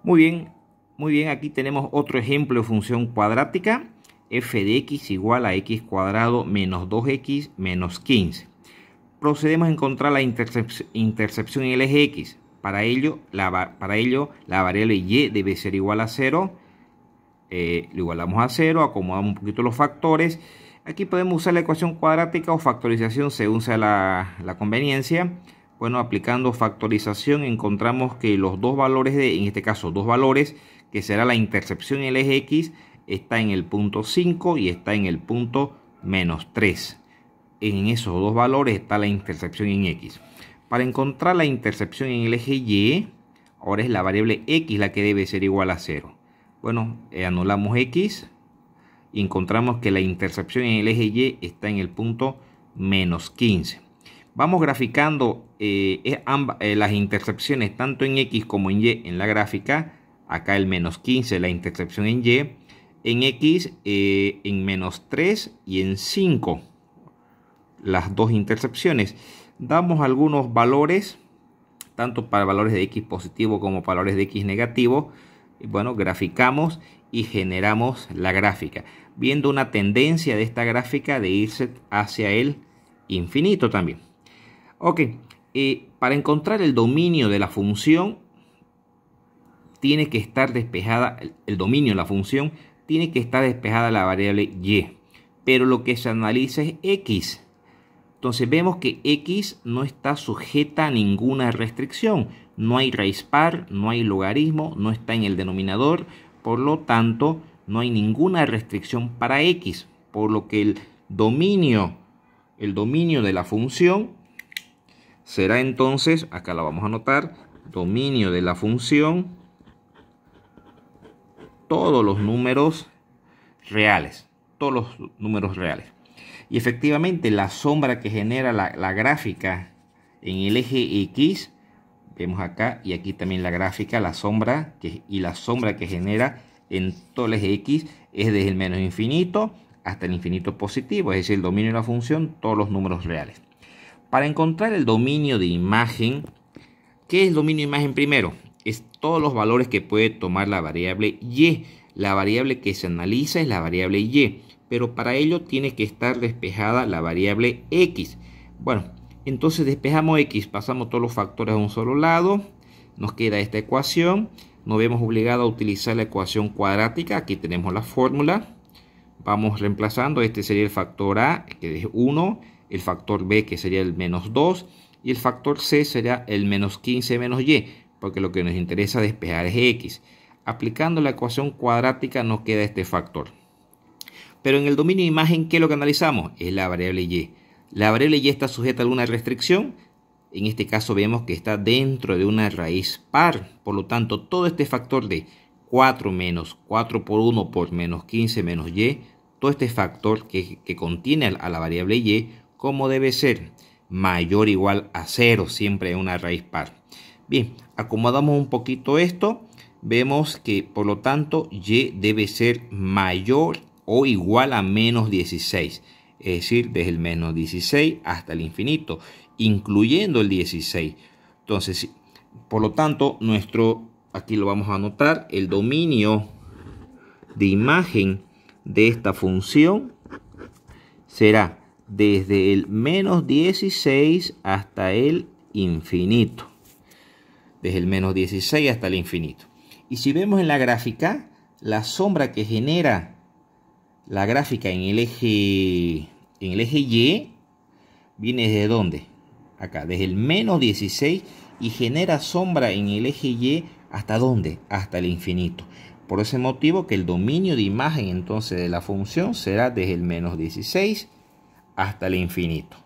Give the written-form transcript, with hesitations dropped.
Muy bien, aquí tenemos otro ejemplo de función cuadrática. F de x igual a x cuadrado menos 2x menos 15. Procedemos a encontrar la intercepción en el eje x. Para ello, la variable y debe ser igual a 0. Lo igualamos a 0, acomodamos un poquito los factores. Aquí podemos usar la ecuación cuadrática o factorización según sea la conveniencia. Bueno, aplicando factorización encontramos que los dos valores, en este caso dos valores, que será la intercepción en el eje x, está en el punto 5 y está en el punto menos 3. En esos dos valores está la intercepción en x. Para encontrar la intercepción en el eje y, ahora es la variable x la que debe ser igual a 0. Bueno, anulamos x y encontramos que la intercepción en el eje y está en el punto menos 15. Vamos graficando las intercepciones tanto en x como en y en la gráfica. Acá el menos 15, la intercepción en y. En x en menos 3 y en 5. Las dos intercepciones. Damos algunos valores, tanto para valores de x positivo como para valores de x negativo. Y bueno, graficamos y generamos la gráfica, viendo una tendencia de esta gráfica de irse hacia el infinito también. Ok, para encontrar el dominio de la función, tiene que estar despejada, el dominio de la función, tiene que estar despejada la variable y, pero lo que se analiza es x. Entonces vemos que x no está sujeta a ninguna restricción. No hay raíz par, no hay logaritmo, no está en el denominador. Por lo tanto, no hay ninguna restricción para x. Por lo que el dominio de la función será entonces, acá la vamos a anotar, dominio de la función, todos los números reales. Todos los números reales. Y efectivamente la sombra que genera la gráfica en el eje X, vemos acá y aquí también la gráfica, la sombra que genera en todo el eje X es desde el menos infinito hasta el infinito positivo, es decir, el dominio de la función, todos los números reales. Para encontrar el dominio de imagen, ¿qué es el dominio de imagen primero? Es todos los valores que puede tomar la variable y. La variable que se analiza es la variable y. Pero para ello tiene que estar despejada la variable x. Bueno, entonces despejamos x, pasamos todos los factores a un solo lado, nos queda esta ecuación, nos vemos obligados a utilizar la ecuación cuadrática, aquí tenemos la fórmula, vamos reemplazando, este sería el factor a, que es 1, el factor b, que sería el menos 2, y el factor c sería el menos 15 menos y, porque lo que nos interesa despejar es x. Aplicando la ecuación cuadrática nos queda este factor. Pero en el dominio de imagen, ¿qué es lo que analizamos? Es la variable y. La variable y está sujeta a alguna restricción. En este caso vemos que está dentro de una raíz par. Por lo tanto, todo este factor de 4 menos 4 por 1 por menos 15 menos y, todo este factor que contiene a la variable y, ¿cómo debe ser? Mayor o igual a 0, siempre en una raíz par. Bien, acomodamos un poquito esto. Vemos que, por lo tanto, y debe ser mayor o igual a menos 16, es decir, desde el menos 16 hasta el infinito, incluyendo el 16. Entonces, por lo tanto, aquí lo vamos a anotar, el dominio de imagen de esta función será desde el menos 16 hasta el infinito. Desde el menos 16 hasta el infinito. Y si vemos en la gráfica, la sombra que genera la gráfica en el eje Y viene desde ¿dónde? Acá, desde el menos 16 y genera sombra en el eje Y ¿hasta dónde? Hasta el infinito. Por ese motivo que el dominio de imagen entonces de la función será desde el menos 16 hasta el infinito.